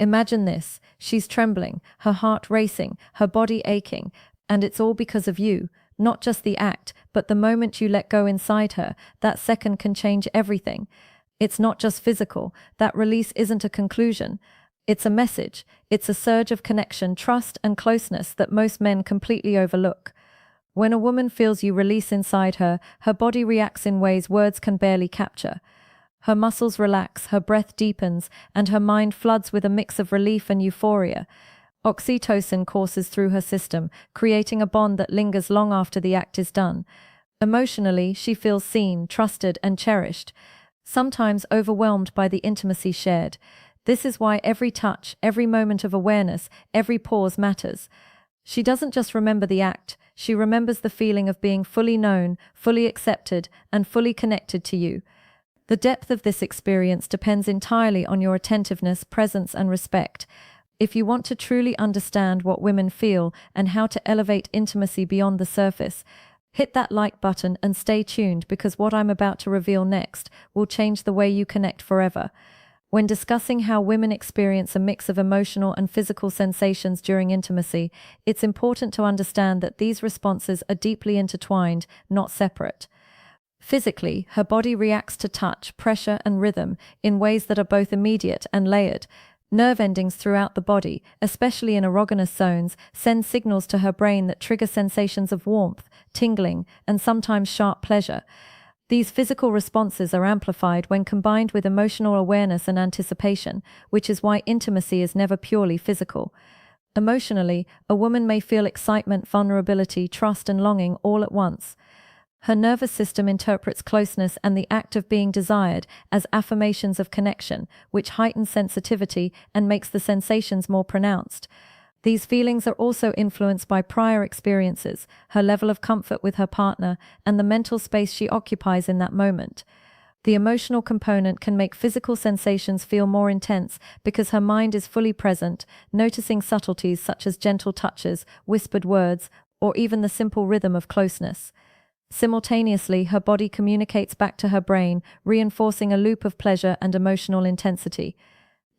Imagine this: she's trembling, her heart racing, her body aching, and it's all because of you. Not just the act, but the moment you let go inside her, that second can change everything. It's not just physical, that release isn't a conclusion. It's a message, it's a surge of connection, trust, and closeness that most men completely overlook. When a woman feels you release inside her, her body reacts in ways words can barely capture. Her muscles relax, her breath deepens, and her mind floods with a mix of relief and euphoria. Oxytocin courses through her system, creating a bond that lingers long after the act is done. Emotionally, she feels seen, trusted, and cherished, sometimes overwhelmed by the intimacy shared. This is why every touch, every moment of awareness, every pause matters. She doesn't just remember the act, she remembers the feeling of being fully known, fully accepted, and fully connected to you. The depth of this experience depends entirely on your attentiveness, presence, and respect. If you want to truly understand what women feel and how to elevate intimacy beyond the surface, hit that like button and stay tuned, because what I'm about to reveal next will change the way you connect forever. When discussing how women experience a mix of emotional and physical sensations during intimacy, it's important to understand that these responses are deeply intertwined, not separate. Physically, her body reacts to touch, pressure, and rhythm in ways that are both immediate and layered. Nerve endings throughout the body, especially in erogenous zones, send signals to her brain that trigger sensations of warmth, tingling, and sometimes sharp pleasure. These physical responses are amplified when combined with emotional awareness and anticipation, which is why intimacy is never purely physical. Emotionally, a woman may feel excitement, vulnerability, trust, and longing all at once. Her nervous system interprets closeness and the act of being desired as affirmations of connection, which heightens sensitivity and makes the sensations more pronounced. These feelings are also influenced by prior experiences, her level of comfort with her partner, and the mental space she occupies in that moment. The emotional component can make physical sensations feel more intense because her mind is fully present, noticing subtleties such as gentle touches, whispered words, or even the simple rhythm of closeness. Simultaneously, her body communicates back to her brain, reinforcing a loop of pleasure and emotional intensity.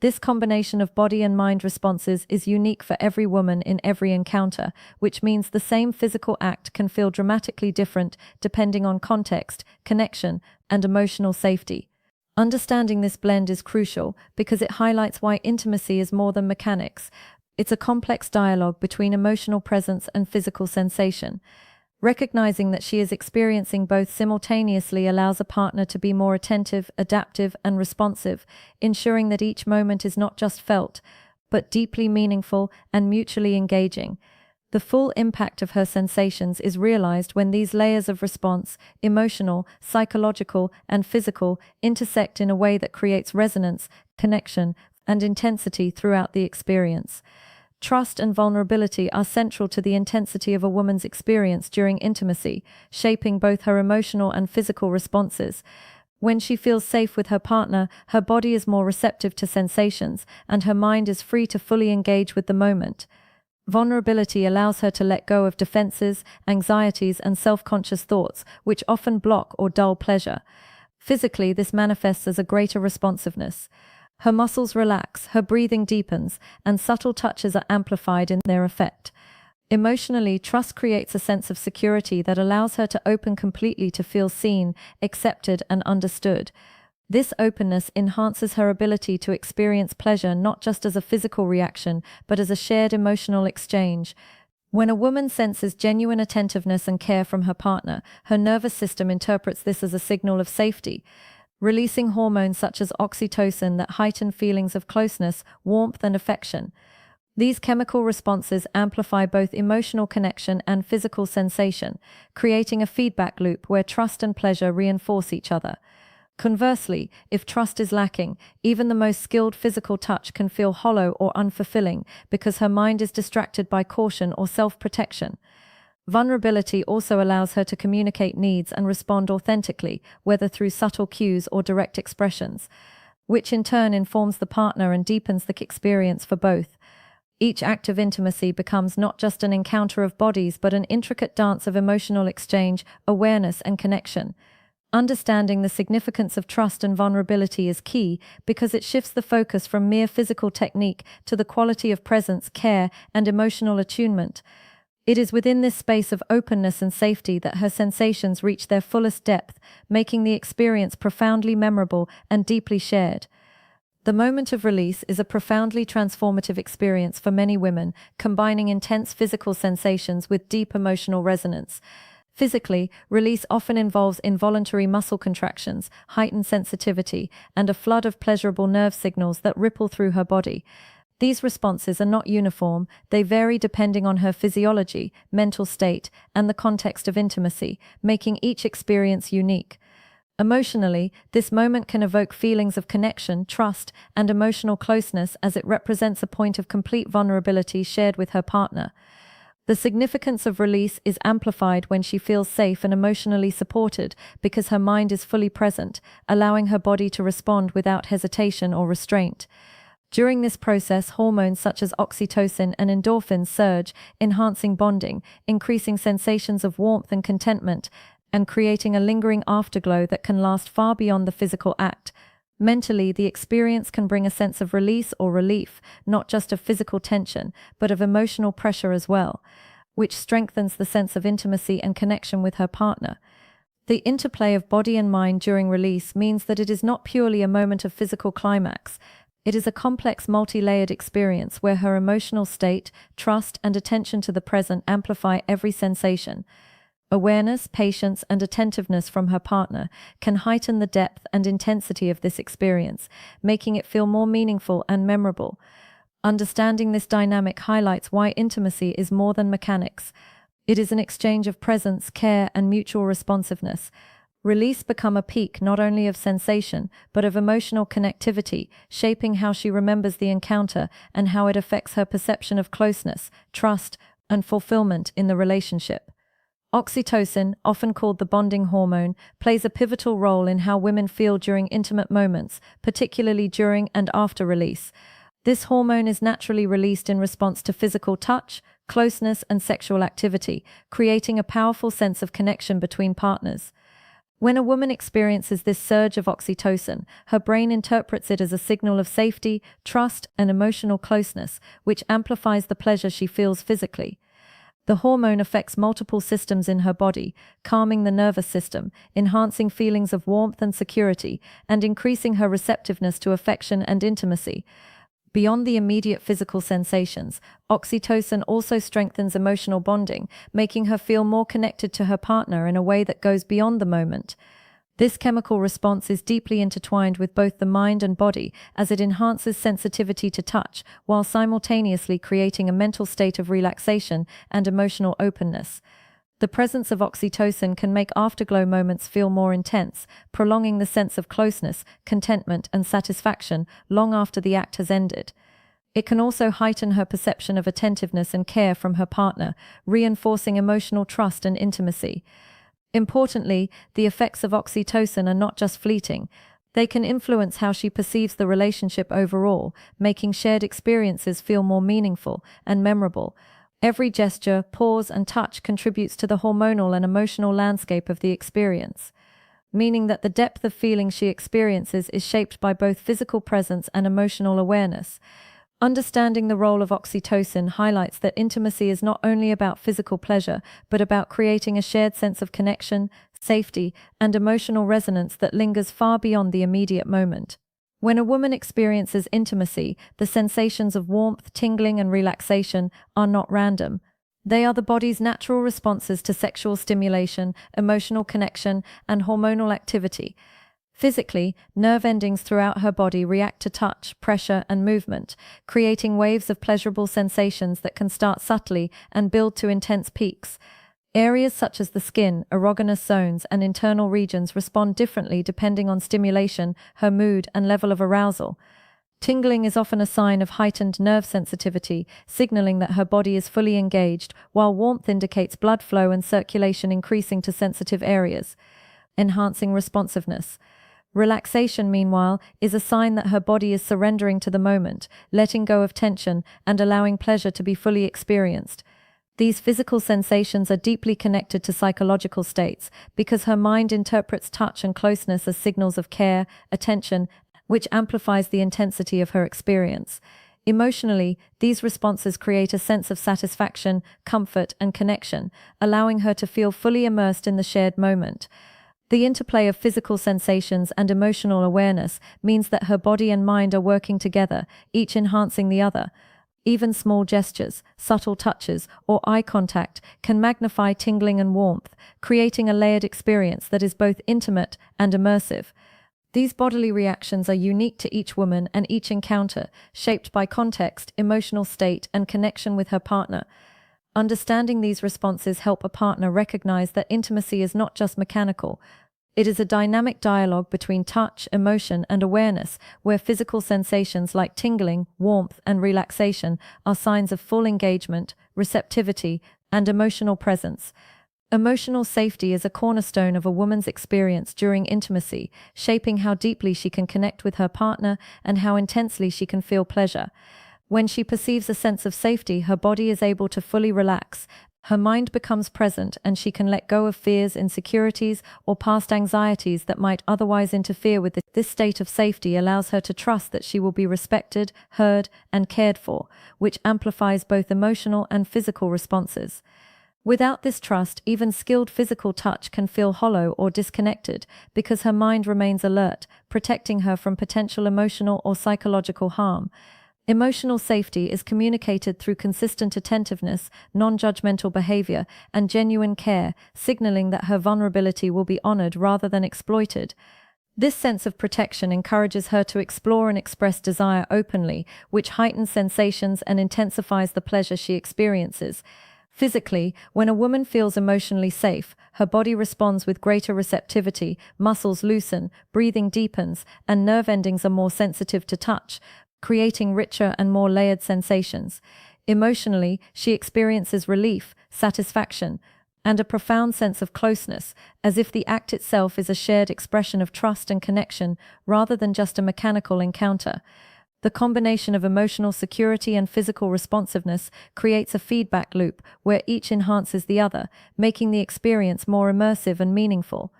This combination of body and mind responses is unique for every woman in every encounter, which means the same physical act can feel dramatically different depending on context, connection, and emotional safety. Understanding this blend is crucial because it highlights why intimacy is more than mechanics. It's a complex dialogue between emotional presence and physical sensation. Recognizing that she is experiencing both simultaneously allows a partner to be more attentive, adaptive, and responsive, ensuring that each moment is not just felt, but deeply meaningful and mutually engaging. The full impact of her sensations is realized when these layers of response, emotional, psychological, and physical, intersect in a way that creates resonance, connection, and intensity throughout the experience. Trust and vulnerability are central to the intensity of a woman's experience during intimacy, shaping both her emotional and physical responses. When she feels safe with her partner, her body is more receptive to sensations, and her mind is free to fully engage with the moment. Vulnerability allows her to let go of defenses, anxieties, and self-conscious thoughts, which often block or dull pleasure. Physically, this manifests as a greater responsiveness. Her muscles relax, her breathing deepens, and subtle touches are amplified in their effect. Emotionally, trust creates a sense of security that allows her to open completely, to feel seen, accepted, and understood. This openness enhances her ability to experience pleasure not just as a physical reaction, but as a shared emotional exchange. When a woman senses genuine attentiveness and care from her partner, her nervous system interprets this as a signal of safety, releasing hormones such as oxytocin that heighten feelings of closeness, warmth, and affection. These chemical responses amplify both emotional connection and physical sensation, creating a feedback loop where trust and pleasure reinforce each other. Conversely, if trust is lacking, even the most skilled physical touch can feel hollow or unfulfilling because her mind is distracted by caution or self-protection. Vulnerability also allows her to communicate needs and respond authentically, whether through subtle cues or direct expressions, which in turn informs the partner and deepens the experience for both. Each act of intimacy becomes not just an encounter of bodies, but an intricate dance of emotional exchange, awareness, and connection. Understanding the significance of trust and vulnerability is key because it shifts the focus from mere physical technique to the quality of presence, care, and emotional attunement. It is within this space of openness and safety that her sensations reach their fullest depth, making the experience profoundly memorable and deeply shared. The moment of release is a profoundly transformative experience for many women, combining intense physical sensations with deep emotional resonance. Physically, release often involves involuntary muscle contractions, heightened sensitivity, and a flood of pleasurable nerve signals that ripple through her body. These responses are not uniform, they vary depending on her physiology, mental state, and the context of intimacy, making each experience unique. Emotionally, this moment can evoke feelings of connection, trust, and emotional closeness as it represents a point of complete vulnerability shared with her partner. The significance of release is amplified when she feels safe and emotionally supported because her mind is fully present, allowing her body to respond without hesitation or restraint. During this process, hormones such as oxytocin and endorphins surge, enhancing bonding, increasing sensations of warmth and contentment, and creating a lingering afterglow that can last far beyond the physical act. Mentally, the experience can bring a sense of release or relief, not just of physical tension, but of emotional pressure as well, which strengthens the sense of intimacy and connection with her partner. The interplay of body and mind during release means that it is not purely a moment of physical climax. It is a complex, multi-layered experience where her emotional state, trust, and attention to the present amplify every sensation. Awareness, patience, and attentiveness from her partner can heighten the depth and intensity of this experience, making it feel more meaningful and memorable. Understanding this dynamic highlights why intimacy is more than mechanics. It is an exchange of presence, care, and mutual responsiveness. Release become a peak not only of sensation, but of emotional connectivity, shaping how she remembers the encounter and how it affects her perception of closeness, trust, and fulfillment in the relationship. Oxytocin, often called the bonding hormone, plays a pivotal role in how women feel during intimate moments, particularly during and after release. This hormone is naturally released in response to physical touch, closeness, and sexual activity, creating a powerful sense of connection between partners. When a woman experiences this surge of oxytocin, her brain interprets it as a signal of safety, trust, and emotional closeness, which amplifies the pleasure she feels physically. The hormone affects multiple systems in her body, calming the nervous system, enhancing feelings of warmth and security, and increasing her receptiveness to affection and intimacy. Beyond the immediate physical sensations, oxytocin also strengthens emotional bonding, making her feel more connected to her partner in a way that goes beyond the moment. This chemical response is deeply intertwined with both the mind and body, as it enhances sensitivity to touch, while simultaneously creating a mental state of relaxation and emotional openness. The presence of oxytocin can make afterglow moments feel more intense, prolonging the sense of closeness, contentment, and satisfaction long after the act has ended. It can also heighten her perception of attentiveness and care from her partner, reinforcing emotional trust and intimacy. Importantly, the effects of oxytocin are not just fleeting. They can influence how she perceives the relationship overall, making shared experiences feel more meaningful and memorable. Every gesture, pause, and touch contributes to the hormonal and emotional landscape of the experience, meaning that the depth of feeling she experiences is shaped by both physical presence and emotional awareness. Understanding the role of oxytocin highlights that intimacy is not only about physical pleasure, but about creating a shared sense of connection, safety, and emotional resonance that lingers far beyond the immediate moment. When a woman experiences intimacy, the sensations of warmth, tingling, and relaxation are not random. They are the body's natural responses to sexual stimulation, emotional connection, and hormonal activity. Physically, nerve endings throughout her body react to touch, pressure, and movement, creating waves of pleasurable sensations that can start subtly and build to intense peaks. Areas such as the skin, erogenous zones, and internal regions respond differently depending on stimulation, her mood, and level of arousal. Tingling is often a sign of heightened nerve sensitivity, signaling that her body is fully engaged, while warmth indicates blood flow and circulation increasing to sensitive areas, enhancing responsiveness. Relaxation, meanwhile, is a sign that her body is surrendering to the moment, letting go of tension, and allowing pleasure to be fully experienced. These physical sensations are deeply connected to psychological states because her mind interprets touch and closeness as signals of care, attention, which amplifies the intensity of her experience. Emotionally, these responses create a sense of satisfaction, comfort, and connection, allowing her to feel fully immersed in the shared moment. The interplay of physical sensations and emotional awareness means that her body and mind are working together, each enhancing the other. Even small gestures, subtle touches, or eye contact can magnify tingling and warmth, creating a layered experience that is both intimate and immersive. These bodily reactions are unique to each woman and each encounter, shaped by context, emotional state, and connection with her partner. Understanding these responses help a partner recognize that intimacy is not just mechanical. It is a dynamic dialogue between touch, emotion, and awareness, where physical sensations like tingling, warmth, and relaxation are signs of full engagement, receptivity, and emotional presence. Emotional safety is a cornerstone of a woman's experience during intimacy, shaping how deeply she can connect with her partner and how intensely she can feel pleasure. When she perceives a sense of safety, her body is able to fully relax, her mind becomes present, and she can let go of fears, insecurities, or past anxieties that might otherwise interfere with this state of safety allows her to trust that she will be respected, heard, and cared for, which amplifies both emotional and physical responses. Without this trust, even skilled physical touch can feel hollow or disconnected because her mind remains alert, protecting her from potential emotional or psychological harm. Emotional safety is communicated through consistent attentiveness, non-judgmental behavior, and genuine care, signaling that her vulnerability will be honored rather than exploited. This sense of protection encourages her to explore and express desire openly, which heightens sensations and intensifies the pleasure she experiences. Physically, when a woman feels emotionally safe, her body responds with greater receptivity, muscles loosen, breathing deepens, and nerve endings are more sensitive to touch, creating richer and more layered sensations. Emotionally, she experiences relief, satisfaction, and a profound sense of closeness, as if the act itself is a shared expression of trust and connection rather than just a mechanical encounter. The combination of emotional security and physical responsiveness creates a feedback loop where each enhances the other, making the experience more immersive and meaningful.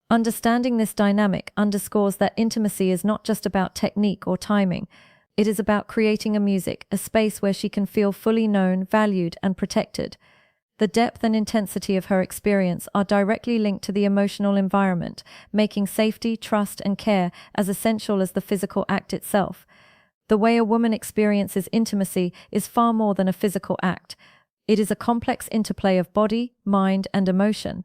Understanding this dynamic underscores that intimacy is not just about technique or timing. It is about creating a space where she can feel fully known, valued, and protected. The depth and intensity of her experience are directly linked to the emotional environment, making safety, trust, and care as essential as the physical act itself. The way a woman experiences intimacy is far more than a physical act. It is a complex interplay of body, mind, and emotion.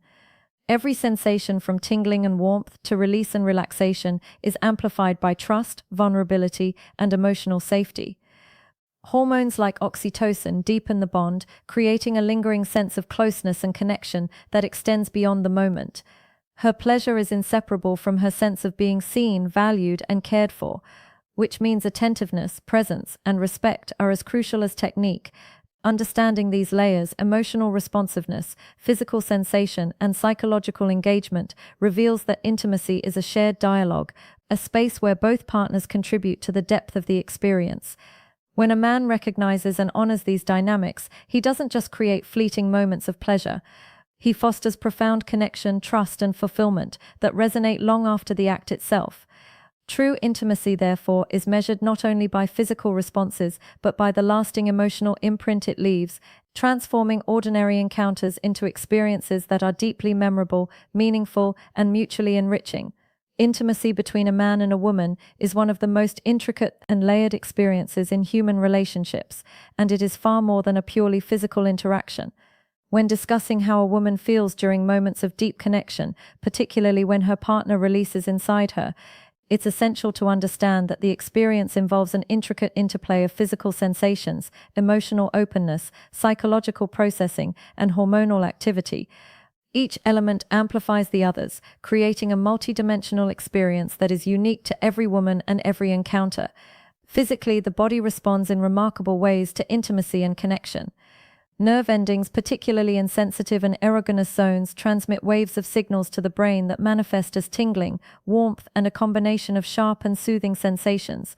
Every sensation from tingling and warmth to release and relaxation is amplified by trust, vulnerability, and emotional safety. Hormones like oxytocin deepen the bond, creating a lingering sense of closeness and connection that extends beyond the moment. Her pleasure is inseparable from her sense of being seen, valued, and cared for, which means attentiveness, presence, and respect are as crucial as technique. Understanding these layers, emotional responsiveness, physical sensation, and psychological engagement reveals that intimacy is a shared dialogue, a space where both partners contribute to the depth of the experience. When a man recognizes and honors these dynamics, he doesn't just create fleeting moments of pleasure. He fosters profound connection, trust, and fulfillment that resonate long after the act itself. True intimacy, therefore, is measured not only by physical responses, but by the lasting emotional imprint it leaves, transforming ordinary encounters into experiences that are deeply memorable, meaningful, and mutually enriching. Intimacy between a man and a woman is one of the most intricate and layered experiences in human relationships, and it is far more than a purely physical interaction. When discussing how a woman feels during moments of deep connection, particularly when her partner releases inside her, it's essential to understand that the experience involves an intricate interplay of physical sensations, emotional openness, psychological processing, and hormonal activity. Each element amplifies the others, creating a multidimensional experience that is unique to every woman and every encounter. Physically, the body responds in remarkable ways to intimacy and connection. Nerve endings, particularly in sensitive and erogenous zones, transmit waves of signals to the brain that manifest as tingling, warmth, and a combination of sharp and soothing sensations.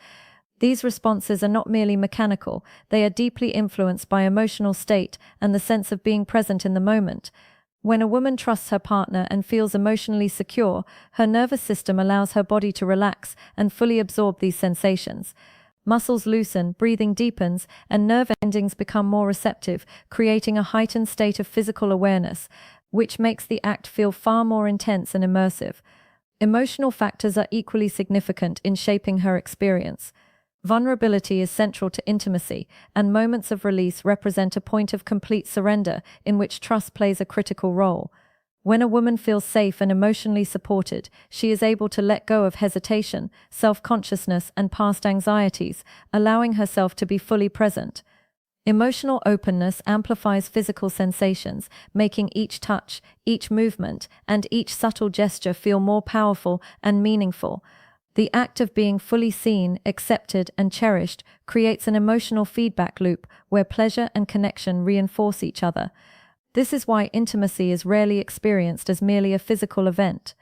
These responses are not merely mechanical, they are deeply influenced by emotional state and the sense of being present in the moment. When a woman trusts her partner and feels emotionally secure, her nervous system allows her body to relax and fully absorb these sensations. Muscles loosen, breathing deepens, and nerve endings become more receptive, creating a heightened state of physical awareness, which makes the act feel far more intense and immersive. Emotional factors are equally significant in shaping her experience. Vulnerability is central to intimacy, and moments of release represent a point of complete surrender in which trust plays a critical role. When a woman feels safe and emotionally supported, she is able to let go of hesitation, self-consciousness, and past anxieties, allowing herself to be fully present. Emotional openness amplifies physical sensations, making each touch, each movement, and each subtle gesture feel more powerful and meaningful. The act of being fully seen, accepted, and cherished creates an emotional feedback loop where pleasure and connection reinforce each other. This is why intimacy is rarely experienced as merely a physical event.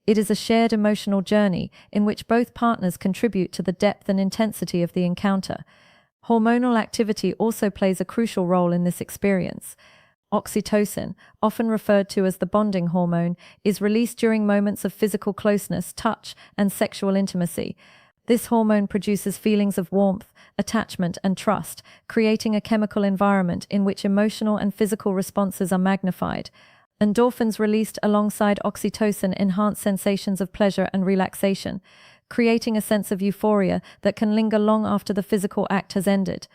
It is a shared emotional journey in which both partners contribute to the depth and intensity of the encounter. Hormonal activity also plays a crucial role in this experience. Oxytocin, often referred to as the bonding hormone, is released during moments of physical closeness, touch, and sexual intimacy. This hormone produces feelings of warmth, attachment, and trust, creating a chemical environment in which emotional and physical responses are magnified. Endorphins released alongside oxytocin enhance sensations of pleasure and relaxation, creating a sense of euphoria that can linger long after the physical act has ended.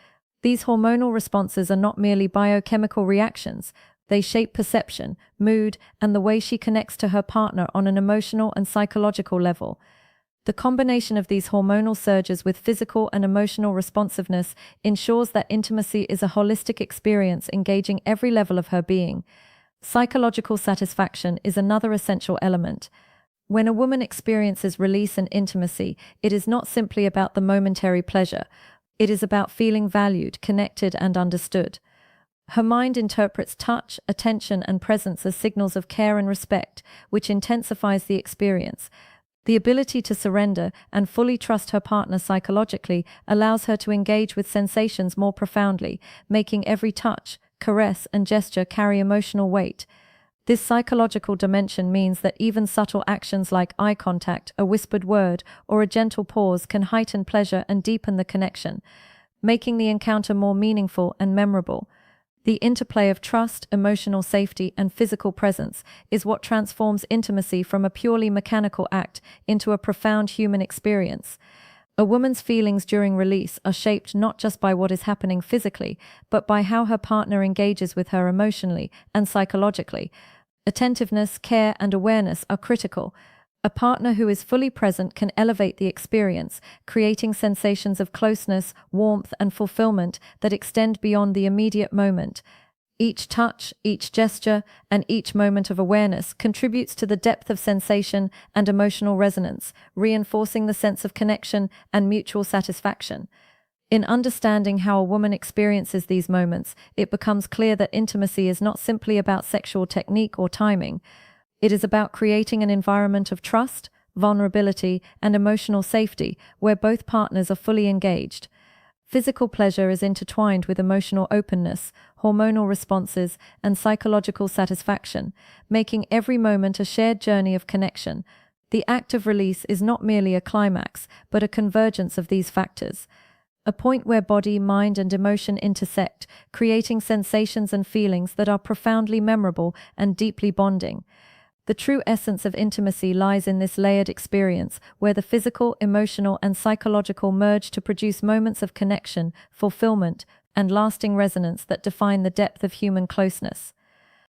These hormonal responses are not merely biochemical reactions, they shape perception, mood, and the way she connects to her partner on an emotional and psychological level. The combination of these hormonal surges with physical and emotional responsiveness ensures that intimacy is a holistic experience engaging every level of her being. Psychological satisfaction is another essential element. When a woman experiences release and intimacy, it is not simply about the momentary pleasure. It is about feeling valued, connected, and understood. Her mind interprets touch, attention, and presence as signals of care and respect, which intensifies the experience. The ability to surrender and fully trust her partner psychologically allows her to engage with sensations more profoundly, making every touch, caress, and gesture carry emotional weight. This psychological dimension means that even subtle actions like eye contact, a whispered word, or a gentle pause can heighten pleasure and deepen the connection, making the encounter more meaningful and memorable. The interplay of trust, emotional safety, and physical presence is what transforms intimacy from a purely mechanical act into a profound human experience. A woman's feelings during release are shaped not just by what is happening physically, but by how her partner engages with her emotionally and psychologically. Attentiveness, care, and awareness are critical. A partner who is fully present can elevate the experience, creating sensations of closeness, warmth, and fulfillment that extend beyond the immediate moment. Each touch, each gesture, and each moment of awareness contributes to the depth of sensation and emotional resonance, reinforcing the sense of connection and mutual satisfaction. In understanding how a woman experiences these moments, it becomes clear that intimacy is not simply about sexual technique or timing. It is about creating an environment of trust, vulnerability, and emotional safety where both partners are fully engaged. Physical pleasure is intertwined with emotional openness, hormonal responses, and psychological satisfaction, making every moment a shared journey of connection. The act of release is not merely a climax, but a convergence of these factors. A point where body, mind, and emotion intersect, creating sensations and feelings that are profoundly memorable and deeply bonding. The true essence of intimacy lies in this layered experience, where the physical, emotional, and psychological merge to produce moments of connection, fulfillment, and lasting resonance that define the depth of human closeness.